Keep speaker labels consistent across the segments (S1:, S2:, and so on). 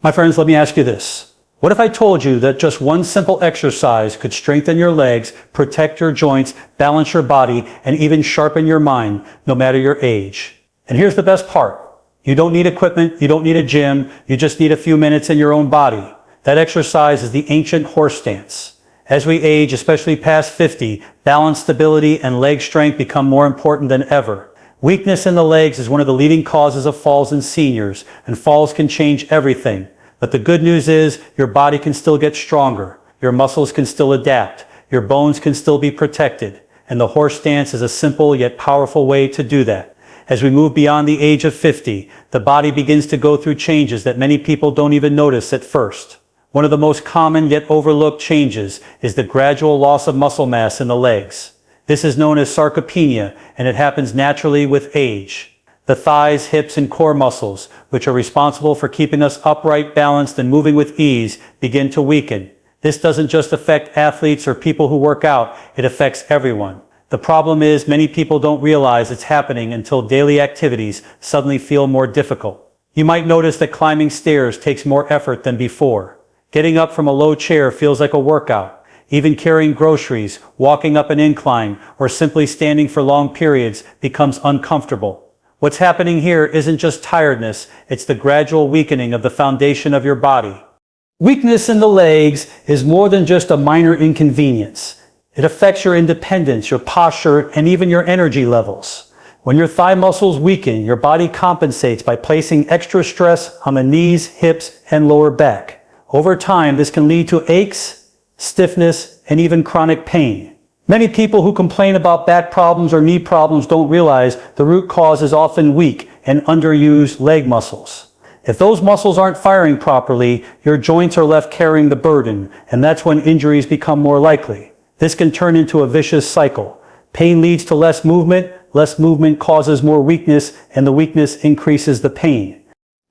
S1: My friends, let me ask you this. What if I told you that just one simple exercise could strengthen your legs, protect your joints, balance your body, and even sharpen your mind, no matter your age? And here's the best part. You don't need equipment, you don't need a gym, you just need a few minutes in your own body. That exercise is the ancient horse stance. As we age, especially past 50, balance, stability, and leg strength become more important than ever. Weakness in the legs is one of the leading causes of falls in seniors, and falls can change everything. But the good news is your body can still get stronger, your muscles can still adapt, your bones can still be protected, and the horse stance is a simple yet powerful way to do that. As we move beyond the age of 50, the body begins to go through changes that many people don't even notice at first. One of the most common yet overlooked changes is the gradual loss of muscle mass in the legs. This is known as sarcopenia, and it happens naturally with age. The thighs, hips, and core muscles, which are responsible for keeping us upright, balanced, and moving with ease, begin to weaken. This doesn't just affect athletes or people who work out, it affects everyone. The problem is many people don't realize it's happening until daily activities suddenly feel more difficult. You might notice that climbing stairs takes more effort than before. Getting up from a low chair feels like a workout. Even carrying groceries, walking up an incline, or simply standing for long periods becomes uncomfortable. What's happening here isn't just tiredness, it's the gradual weakening of the foundation of your body. Weakness in the legs is more than just a minor inconvenience. It affects your independence, your posture, and even your energy levels. When your thigh muscles weaken, your body compensates by placing extra stress on the knees, hips, and lower back. Over time, this can lead to aches, stiffness, and even chronic pain. Many people who complain about back problems or knee problems don't realize the root cause is often weak and underused leg muscles. If those muscles aren't firing properly, your joints are left carrying the burden, and that's when injuries become more likely. This can turn into a vicious cycle. Pain leads to less movement causes more weakness, and the weakness increases the pain.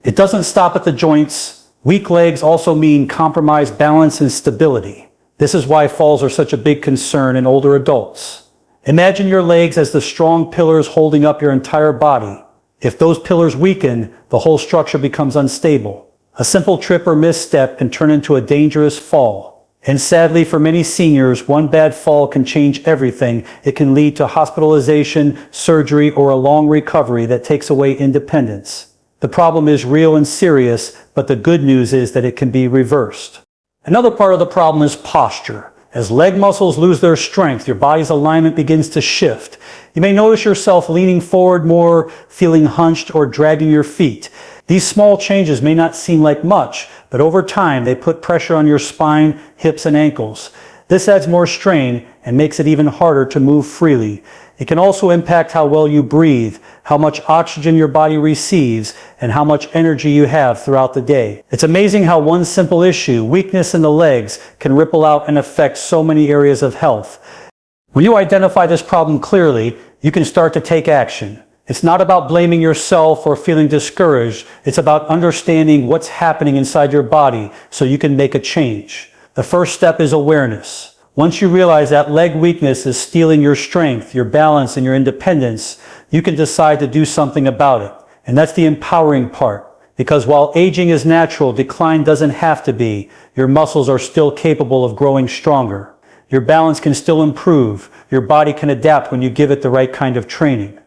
S1: It doesn't stop at the joints. Weak legs also mean compromised balance and stability. This is why falls are such a big concern in older adults. Imagine your legs as the strong pillars holding up your entire body. If those pillars weaken, the whole structure becomes unstable. A simple trip or misstep can turn into a dangerous fall. And sadly, for many seniors, one bad fall can change everything. It can lead to hospitalization, surgery, or a long recovery that takes away independence. The problem is real and serious, but the good news is that it can be reversed. Another part of the problem is posture. As leg muscles lose their strength, your body's alignment begins to shift. You may notice yourself leaning forward more, feeling hunched, or dragging your feet. These small changes may not seem like much, but over time they put pressure on your spine, hips, and ankles. This adds more strain and makes it even harder to move freely. It can also impact how well you breathe, how much oxygen your body receives, and how much energy you have throughout the day. It's amazing how one simple issue, weakness in the legs, can ripple out and affect so many areas of health. When you identify this problem clearly, you can start to take action. It's not about blaming yourself or feeling discouraged. It's about understanding what's happening inside your body so you can make a change. The first step is awareness. Once you realize that leg weakness is stealing your strength, your balance, and your independence, you can decide to do something about it. And that's the empowering part. Because while aging is natural, decline doesn't have to be. Your muscles are still capable of growing stronger. Your balance can still improve. Your body can adapt when you give it the right kind of training.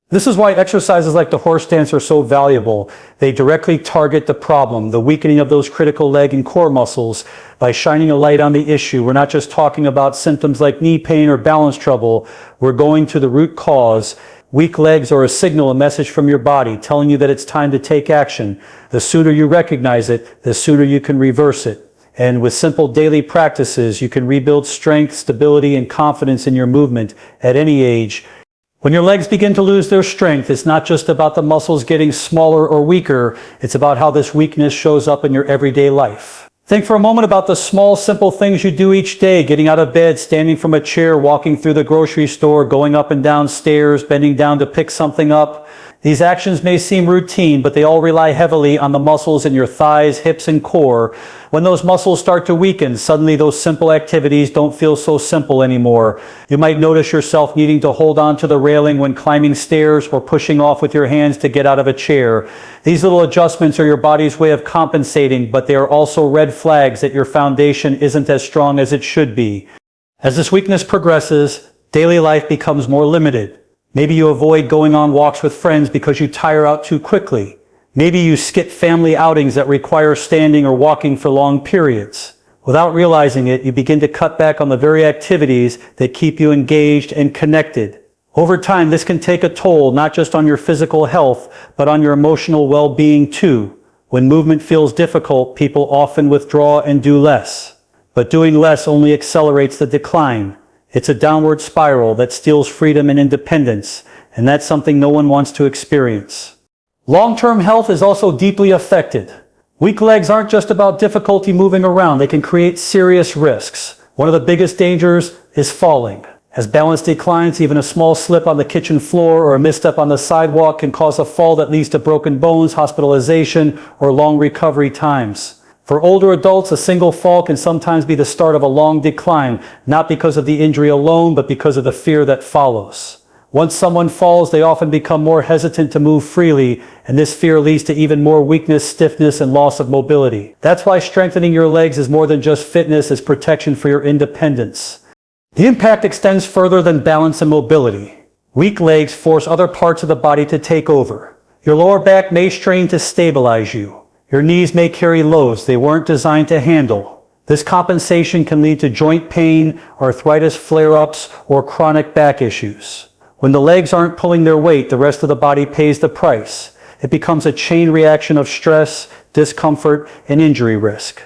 S1: This is why exercises like the horse stance are so valuable. They directly target the problem, the weakening of those critical leg and core muscles, by shining a light on the issue. We're not just talking about symptoms like knee pain or balance trouble. We're going to the root cause. Weak legs are a signal, a message from your body telling you that it's time to take action. The sooner you recognize it, the sooner you can reverse it. And with simple daily practices, you can rebuild strength, stability, and confidence in your movement at any age. When your legs begin to lose their strength, it's not just about the muscles getting smaller or weaker, it's about how this weakness shows up in your everyday life. Think for a moment about the small, simple things you do each day, getting out of bed, standing from a chair, walking through the grocery store, going up and down stairs, bending down to pick something up. These actions may seem routine, but they all rely heavily on the muscles in your thighs, hips, and core. When those muscles start to weaken, suddenly those simple activities don't feel so simple anymore. You might notice yourself needing to hold on to the railing when climbing stairs or pushing off with your hands to get out of a chair. These little adjustments are your body's way of compensating, but they are also red flags that your foundation isn't as strong as it should be. As this weakness progresses, daily life becomes more limited. Maybe you avoid going on walks with friends because you tire out too quickly. Maybe you skip family outings that require standing or walking for long periods. Without realizing it, you begin to cut back on the very activities that keep you engaged and connected. Over time, this can take a toll not just on your physical health, but on your emotional well-being too. When movement feels difficult, people often withdraw and do less. But doing less only accelerates the decline. It's a downward spiral that steals freedom and independence, and that's something no one wants to experience. Long-term health is also deeply affected. Weak legs aren't just about difficulty moving around, they can create serious risks. One of the biggest dangers is falling. As balance declines, even a small slip on the kitchen floor or a misstep on the sidewalk can cause a fall that leads to broken bones, hospitalization, or long recovery times. For older adults, a single fall can sometimes be the start of a long decline, not because of the injury alone, but because of the fear that follows. Once someone falls, they often become more hesitant to move freely, and this fear leads to even more weakness, stiffness, and loss of mobility. That's why strengthening your legs is more than just fitness, it's protection for your independence. The impact extends further than balance and mobility. Weak legs force other parts of the body to take over. Your lower back may strain to stabilize you. Your knees may carry loads they weren't designed to handle. This compensation can lead to joint pain, arthritis flare-ups, or chronic back issues. When the legs aren't pulling their weight, the rest of the body pays the price. It becomes a chain reaction of stress, discomfort, and injury risk.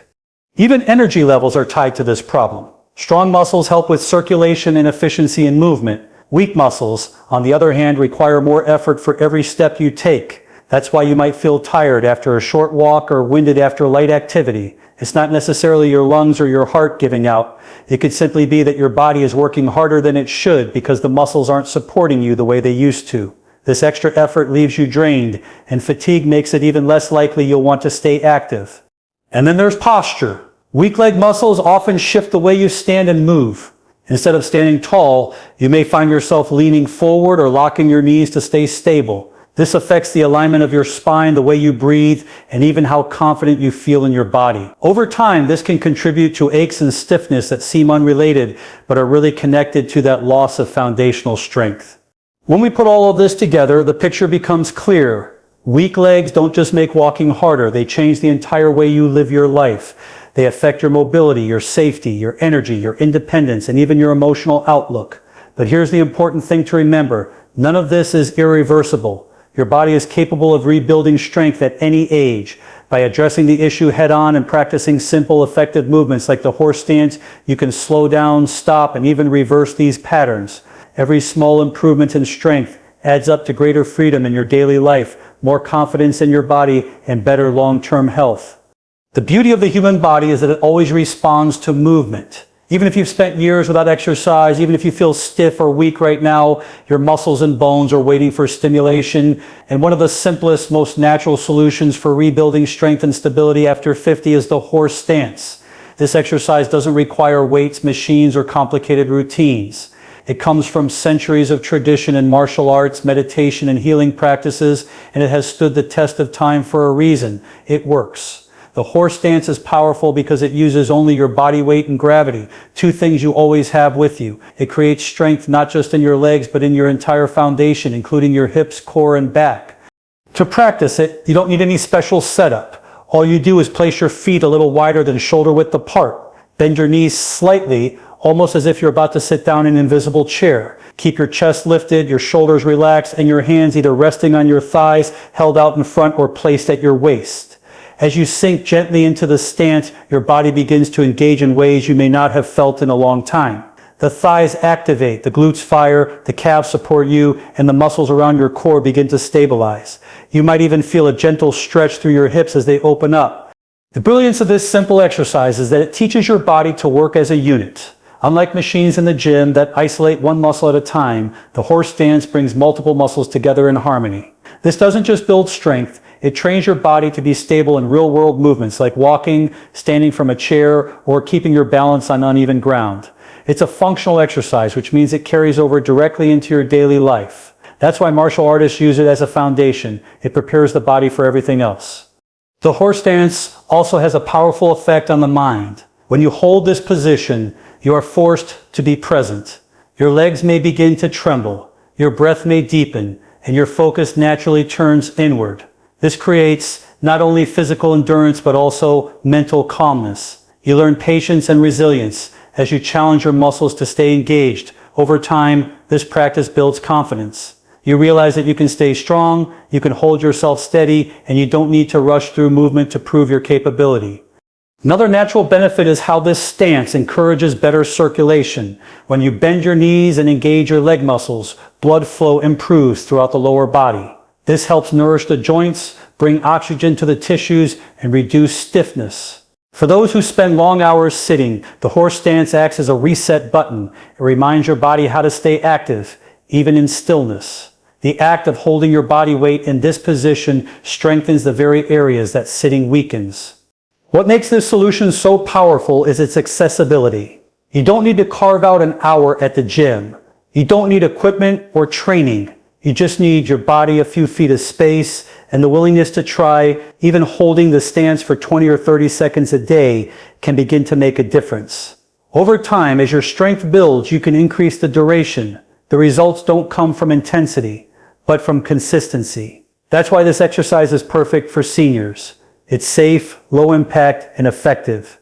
S1: Even energy levels are tied to this problem. Strong muscles help with circulation and efficiency in movement. Weak muscles, on the other hand, require more effort for every step you take. That's why you might feel tired after a short walk or winded after light activity. It's not necessarily your lungs or your heart giving out. It could simply be that your body is working harder than it should because the muscles aren't supporting you the way they used to. This extra effort leaves you drained, and fatigue makes it even less likely you'll want to stay active. And then there's posture. Weak leg muscles often shift the way you stand and move. Instead of standing tall, you may find yourself leaning forward or locking your knees to stay stable. This affects the alignment of your spine, the way you breathe, and even how confident you feel in your body. Over time, this can contribute to aches and stiffness that seem unrelated, but are really connected to that loss of foundational strength. When we put all of this together, the picture becomes clear. Weak legs don't just make walking harder, they change the entire way you live your life. They affect your mobility, your safety, your energy, your independence, and even your emotional outlook. But here's the important thing to remember. None of this is irreversible. Your body is capable of rebuilding strength at any age. By addressing the issue head-on and practicing simple, effective movements like the horse stance, you can slow down, stop, and even reverse these patterns. Every small improvement in strength adds up to greater freedom in your daily life, more confidence in your body, and better long-term health. The beauty of the human body is that it always responds to movement. Even if you've spent years without exercise, even if you feel stiff or weak right now, your muscles and bones are waiting for stimulation. And one of the simplest, most natural solutions for rebuilding strength and stability after 50 is the horse stance. This exercise doesn't require weights, machines, or complicated routines. It comes from centuries of tradition in martial arts, meditation, and healing practices, and it has stood the test of time for a reason. It works. The horse stance is powerful because it uses only your body weight and gravity, two things you always have with you. It creates strength not just in your legs, but in your entire foundation, including your hips, core, and back. To practice it, you don't need any special setup. All you do is place your feet a little wider than shoulder width apart. Bend your knees slightly, almost as if you're about to sit down in an invisible chair. Keep your chest lifted, your shoulders relaxed, and your hands either resting on your thighs, held out in front, or placed at your waist. As you sink gently into the stance, your body begins to engage in ways you may not have felt in a long time. The thighs activate, the glutes fire, the calves support you, and the muscles around your core begin to stabilize. You might even feel a gentle stretch through your hips as they open up. The brilliance of this simple exercise is that it teaches your body to work as a unit. Unlike machines in the gym that isolate one muscle at a time, the horse stance brings multiple muscles together in harmony. This doesn't just build strength, it trains your body to be stable in real-world movements like walking, standing from a chair, or keeping your balance on uneven ground. It's a functional exercise, which means it carries over directly into your daily life. That's why martial artists use it as a foundation. It prepares the body for everything else. The horse stance also has a powerful effect on the mind. When you hold this position, you are forced to be present. Your legs may begin to tremble, your breath may deepen, and your focus naturally turns inward. This creates not only physical endurance, but also mental calmness. You learn patience and resilience as you challenge your muscles to stay engaged. Over time, this practice builds confidence. You realize that you can stay strong, you can hold yourself steady, and you don't need to rush through movement to prove your capability. Another natural benefit is how this stance encourages better circulation. When you bend your knees and engage your leg muscles, blood flow improves throughout the lower body. This helps nourish the joints, bring oxygen to the tissues, and reduce stiffness. For those who spend long hours sitting, the horse stance acts as a reset button. It reminds your body how to stay active, even in stillness. The act of holding your body weight in this position strengthens the very areas that sitting weakens. What makes this solution so powerful is its accessibility. You don't need to carve out an hour at the gym. You don't need equipment or training. You just need your body, a few feet of space, and the willingness to try. Even holding the stance for 20 or 30 seconds a day can begin to make a difference. Over time, as your strength builds, you can increase the duration. The results don't come from intensity, but from consistency. That's why this exercise is perfect for seniors. It's safe, low impact, and effective.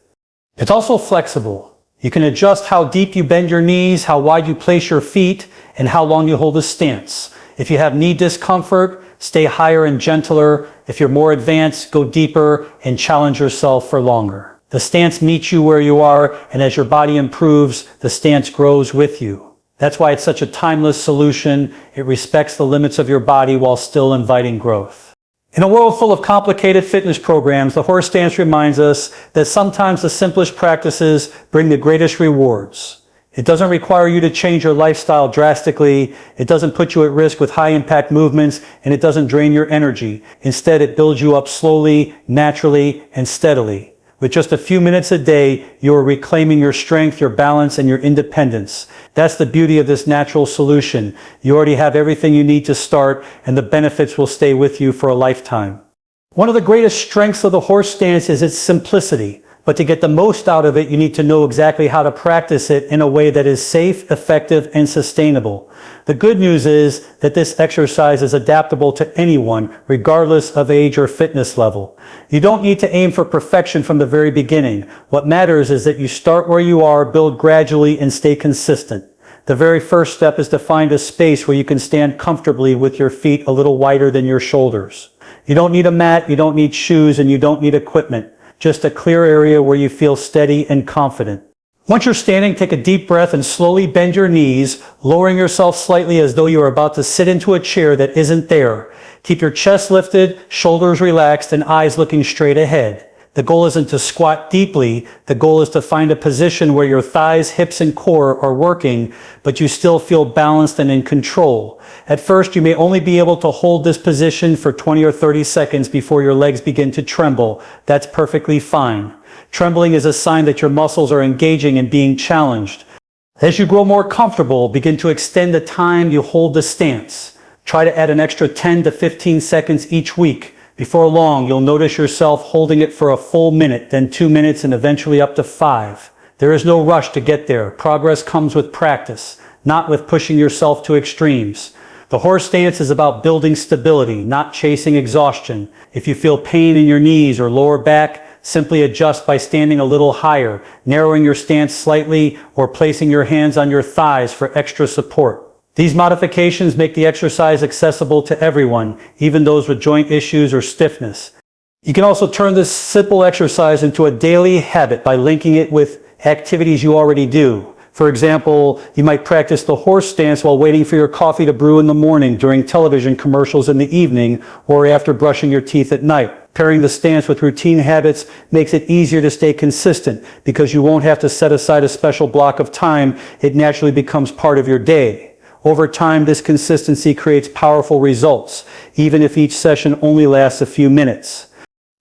S1: It's also flexible. You can adjust how deep you bend your knees, how wide you place your feet, and how long you hold the stance. If you have knee discomfort, stay higher and gentler. If you're more advanced, go deeper and challenge yourself for longer. The stance meets you where you are, and as your body improves, the stance grows with you. That's why it's such a timeless solution. It respects the limits of your body while still inviting growth. In a world full of complicated fitness programs, the horse stance reminds us that sometimes the simplest practices bring the greatest rewards. It doesn't require you to change your lifestyle drastically. It doesn't put you at risk with high-impact movements, and it doesn't drain your energy. Instead, it builds you up slowly, naturally, and steadily. With just a few minutes a day, you are reclaiming your strength, your balance, and your independence. That's the beauty of this natural solution. You already have everything you need to start, and the benefits will stay with you for a lifetime. One of the greatest strengths of the horse stance is its simplicity. But to get the most out of it, you need to know exactly how to practice it in a way that is safe, effective, and sustainable. The good news is that this exercise is adaptable to anyone, regardless of age or fitness level. You don't need to aim for perfection from the very beginning. What matters is that you start where you are, build gradually, and stay consistent. The very first step is to find a space where you can stand comfortably with your feet a little wider than your shoulders. You don't need a mat, you don't need shoes, and you don't need equipment. Just a clear area where you feel steady and confident. Once you're standing, take a deep breath and slowly bend your knees, lowering yourself slightly as though you are about to sit into a chair that isn't there. Keep your chest lifted, shoulders relaxed, and eyes looking straight ahead. The goal isn't to squat deeply. The goal is to find a position where your thighs, hips, and core are working, but you still feel balanced and in control. At first, you may only be able to hold this position for 20 or 30 seconds before your legs begin to tremble. That's perfectly fine. Trembling is a sign that your muscles are engaging and being challenged. As you grow more comfortable, begin to extend the time you hold the stance. Try to add an extra 10 to 15 seconds each week. Before long, you'll notice yourself holding it for a full minute, then 2 minutes, and eventually up to 5. There is no rush to get there. Progress comes with practice, not with pushing yourself to extremes. The horse stance is about building stability, not chasing exhaustion. If you feel pain in your knees or lower back, simply adjust by standing a little higher, narrowing your stance slightly, or placing your hands on your thighs for extra support. These modifications make the exercise accessible to everyone, even those with joint issues or stiffness. You can also turn this simple exercise into a daily habit by linking it with activities you already do. For example, you might practice the horse stance while waiting for your coffee to brew in the morning, during television commercials in the evening, or after brushing your teeth at night. Pairing the stance with routine habits makes it easier to stay consistent because you won't have to set aside a special block of time. It naturally becomes part of your day. Over time, this consistency creates powerful results, even if each session only lasts a few minutes.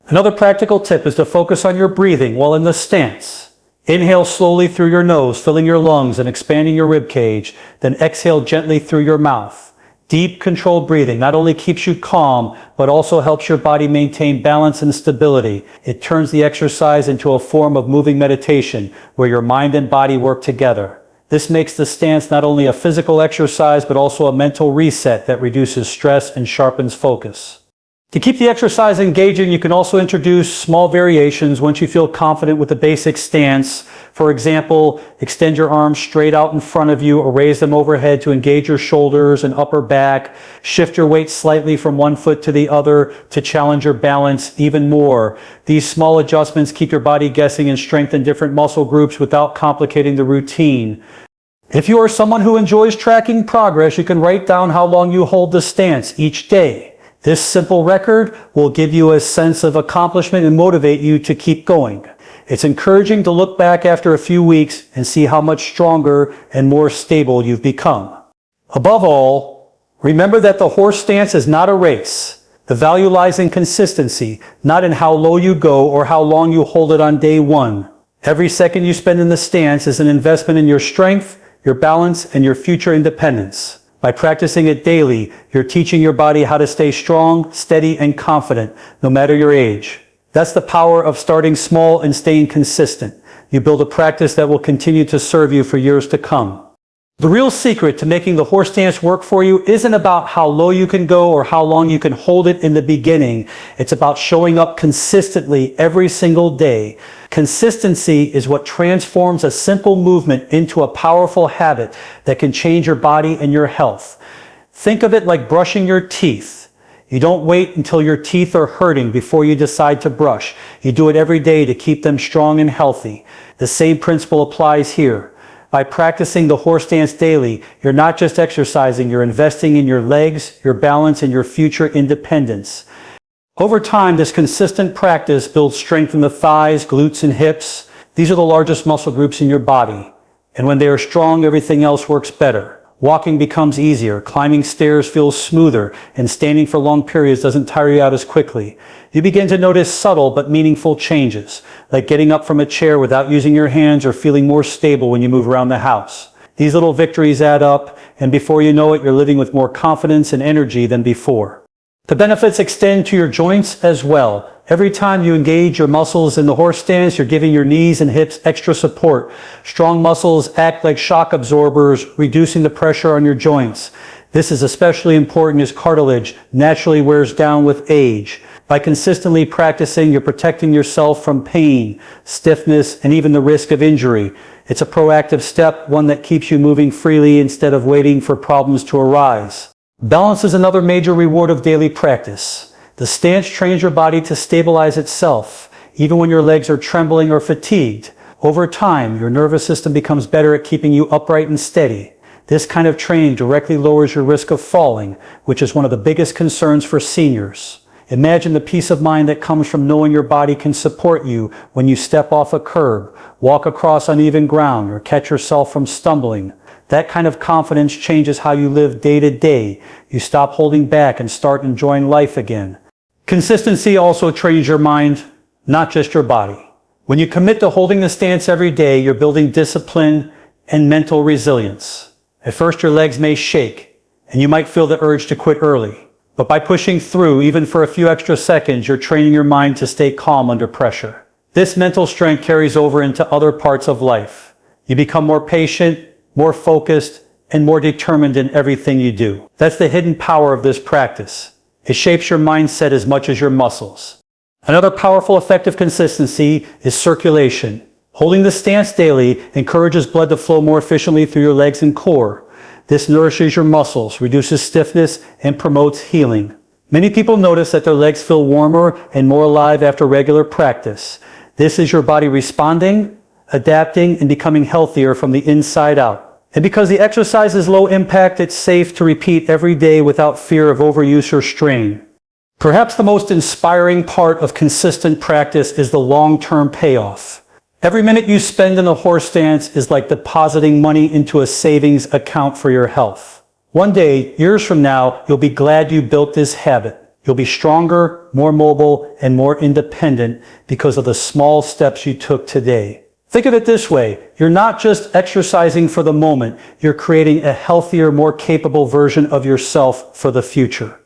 S1: Another practical tip is to focus on your breathing while in the stance. Inhale slowly through your nose, filling your lungs and expanding your rib cage, then exhale gently through your mouth. Deep, controlled breathing not only keeps you calm, but also helps your body maintain balance and stability. It turns the exercise into a form of moving meditation, where your mind and body work together. This makes the stance not only a physical exercise, but also a mental reset that reduces stress and sharpens focus. To keep the exercise engaging, you can also introduce small variations once you feel confident with the basic stance. For example, extend your arms straight out in front of you or raise them overhead to engage your shoulders and upper back. Shift your weight slightly from one foot to the other to challenge your balance even more. These small adjustments keep your body guessing and strengthen different muscle groups without complicating the routine. If you are someone who enjoys tracking progress, you can write down how long you hold the stance each day. This simple record will give you a sense of accomplishment and motivate you to keep going. It's encouraging to look back after a few weeks and see how much stronger and more stable you've become. Above all, remember that the horse stance is not a race. The value lies in consistency, not in how low you go or how long you hold it on day one. Every second you spend in the stance is an investment in your strength, your balance, and your future independence. By practicing it daily, you're teaching your body how to stay strong, steady, and confident, no matter your age. That's the power of starting small and staying consistent. You build a practice that will continue to serve you for years to come. The real secret to making the horse stance work for you isn't about how low you can go or how long you can hold it in the beginning. It's about showing up consistently every single day. Consistency is what transforms a simple movement into a powerful habit that can change your body and your health. Think of it like brushing your teeth. You don't wait until your teeth are hurting before you decide to brush. You do it every day to keep them strong and healthy. The same principle applies here. By practicing the horse stance daily, you're not just exercising, you're investing in your legs, your balance, and your future independence. Over time, this consistent practice builds strength in the thighs, glutes, and hips. These are the largest muscle groups in your body. And when they are strong, everything else works better. Walking becomes easier, climbing stairs feels smoother, and standing for long periods doesn't tire you out as quickly. You begin to notice subtle but meaningful changes, like getting up from a chair without using your hands or feeling more stable when you move around the house. These little victories add up, and before you know it, you're living with more confidence and energy than before. The benefits extend to your joints as well. Every time you engage your muscles in the horse stance, you're giving your knees and hips extra support. Strong muscles act like shock absorbers, reducing the pressure on your joints. This is especially important as cartilage naturally wears down with age. By consistently practicing, you're protecting yourself from pain, stiffness, and even the risk of injury. It's a proactive step, one that keeps you moving freely instead of waiting for problems to arise. Balance is another major reward of daily practice. The stance trains your body to stabilize itself, even when your legs are trembling or fatigued. Over time, your nervous system becomes better at keeping you upright and steady. This kind of training directly lowers your risk of falling, which is one of the biggest concerns for seniors. Imagine the peace of mind that comes from knowing your body can support you when you step off a curb, walk across uneven ground, or catch yourself from stumbling. That kind of confidence changes how you live day to day. You stop holding back and start enjoying life again. Consistency also trains your mind, not just your body. When you commit to holding the stance every day, you're building discipline and mental resilience. At first, your legs may shake, and you might feel the urge to quit early. But by pushing through, even for a few extra seconds, you're training your mind to stay calm under pressure. This mental strength carries over into other parts of life. You become more patient, more focused, and more determined in everything you do. That's the hidden power of this practice. It shapes your mindset as much as your muscles. Another powerful effect of consistency is circulation. Holding the stance daily encourages blood to flow more efficiently through your legs and core. This nourishes your muscles, reduces stiffness, and promotes healing. Many people notice that their legs feel warmer and more alive after regular practice. This is your body responding, adapting, and becoming healthier from the inside out. And because the exercise is low impact, it's safe to repeat every day without fear of overuse or strain. Perhaps the most inspiring part of consistent practice is the long-term payoff. Every minute you spend in a horse stance is like depositing money into a savings account for your health. One day, years from now, you'll be glad you built this habit. You'll be stronger, more mobile, and more independent because of the small steps you took today. Think of it this way. You're not just exercising for the moment. You're creating a healthier, more capable version of yourself for the future.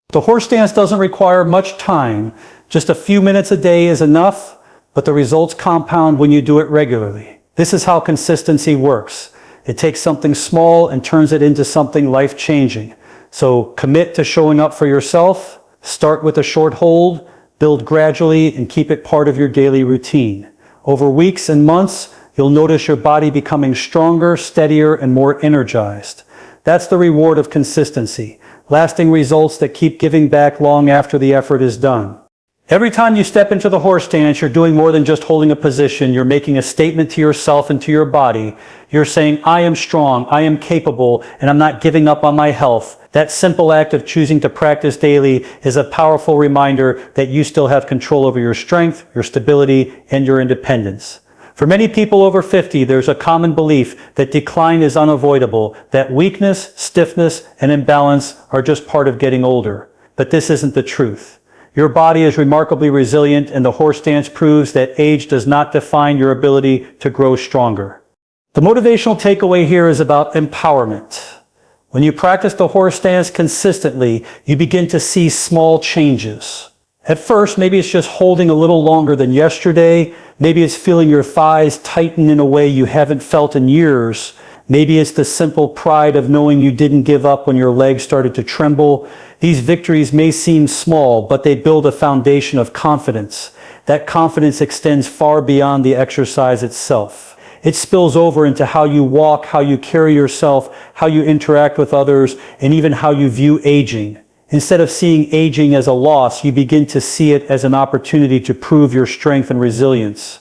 S1: The horse stance doesn't require much time. Just a few minutes a day is enough, but the results compound when you do it regularly. This is how consistency works. It takes something small and turns it into something life-changing. So commit to showing up for yourself. Start with a short hold, build gradually, and keep it part of your daily routine. Over weeks and months, you'll notice your body becoming stronger, steadier, and more energized. That's the reward of consistency, lasting results that keep giving back long after the effort is done. Every time you step into the horse stance, you're doing more than just holding a position. You're making a statement to yourself and to your body. You're saying, I am strong, I am capable, and I'm not giving up on my health. That simple act of choosing to practice daily is a powerful reminder that you still have control over your strength, your stability, and your independence. For many people over 50, there's a common belief that decline is unavoidable, that weakness, stiffness, and imbalance are just part of getting older. But this isn't the truth. Your body is remarkably resilient, and the horse stance proves that age does not define your ability to grow stronger. The motivational takeaway here is about empowerment. When you practice the horse stance consistently, you begin to see small changes. At first, maybe it's just holding a little longer than yesterday. Maybe it's feeling your thighs tighten in a way you haven't felt in years. Maybe it's the simple pride of knowing you didn't give up when your legs started to tremble. These victories may seem small, but they build a foundation of confidence. That confidence extends far beyond the exercise itself. It spills over into how you walk, how you carry yourself, how you interact with others, and even how you view aging. Instead of seeing aging as a loss, you begin to see it as an opportunity to prove your strength and resilience.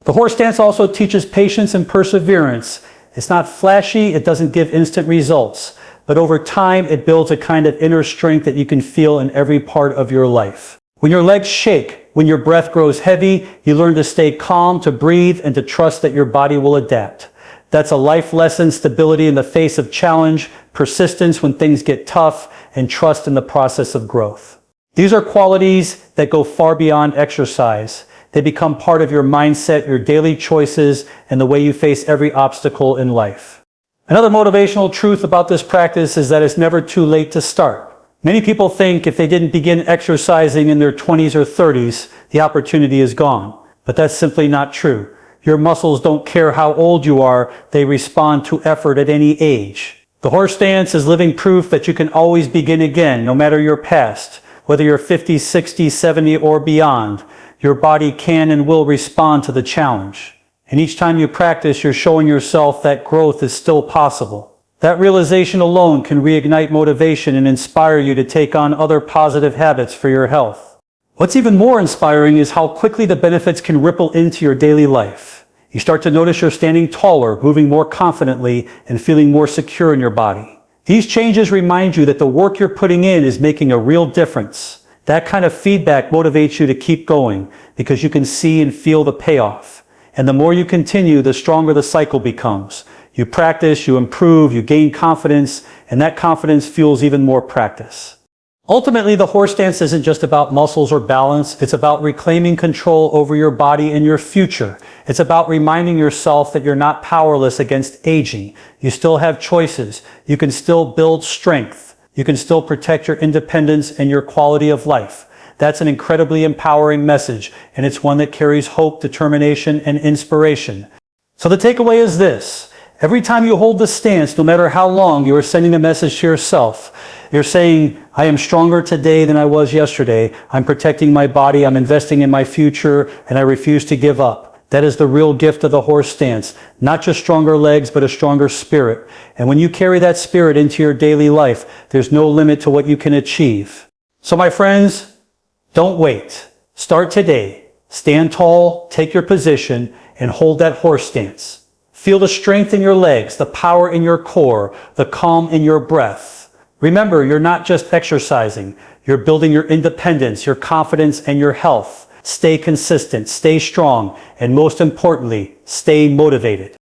S1: The horse stance also teaches patience and perseverance. It's not flashy, it doesn't give instant results, but over time it builds a kind of inner strength that you can feel in every part of your life. When your legs shake, when your breath grows heavy, you learn to stay calm, to breathe, and to trust that your body will adapt. That's a life lesson: stability in the face of challenge, persistence when things get tough, and trust in the process of growth. These are qualities that go far beyond exercise. They become part of your mindset, your daily choices, and the way you face every obstacle in life. Another motivational truth about this practice is that it's never too late to start. Many people think if they didn't begin exercising in their 20s or 30s, the opportunity is gone. But that's simply not true. Your muscles don't care how old you are, they respond to effort at any age. The horse stance is living proof that you can always begin again, no matter your past. Whether you're 50, 60, 70, or beyond, your body can and will respond to the challenge. And each time you practice, you're showing yourself that growth is still possible. That realization alone can reignite motivation and inspire you to take on other positive habits for your health. What's even more inspiring is how quickly the benefits can ripple into your daily life. You start to notice you're standing taller, moving more confidently, and feeling more secure in your body. These changes remind you that the work you're putting in is making a real difference. That kind of feedback motivates you to keep going because you can see and feel the payoff. And the more you continue, the stronger the cycle becomes. You practice, you improve, you gain confidence, and that confidence fuels even more practice. Ultimately, the horse stance isn't just about muscles or balance. It's about reclaiming control over your body and your future. It's about reminding yourself that you're not powerless against aging. You still have choices. You can still build strength. You can still protect your independence and your quality of life. That's an incredibly empowering message, and it's one that carries hope, determination, and inspiration. So the takeaway is this. Every time you hold the stance, no matter how long, you are sending a message to yourself. You're saying, I am stronger today than I was yesterday. I'm protecting my body. I'm investing in my future, and I refuse to give up. That is the real gift of the horse stance. Not just stronger legs, but a stronger spirit. And when you carry that spirit into your daily life, there's no limit to what you can achieve. So my friends, don't wait. Start today. Stand tall, take your position, and hold that horse stance. Feel the strength in your legs, the power in your core, the calm in your breath. Remember, you're not just exercising. You're building your independence, your confidence, and your health. Stay consistent, stay strong, and most importantly, stay motivated.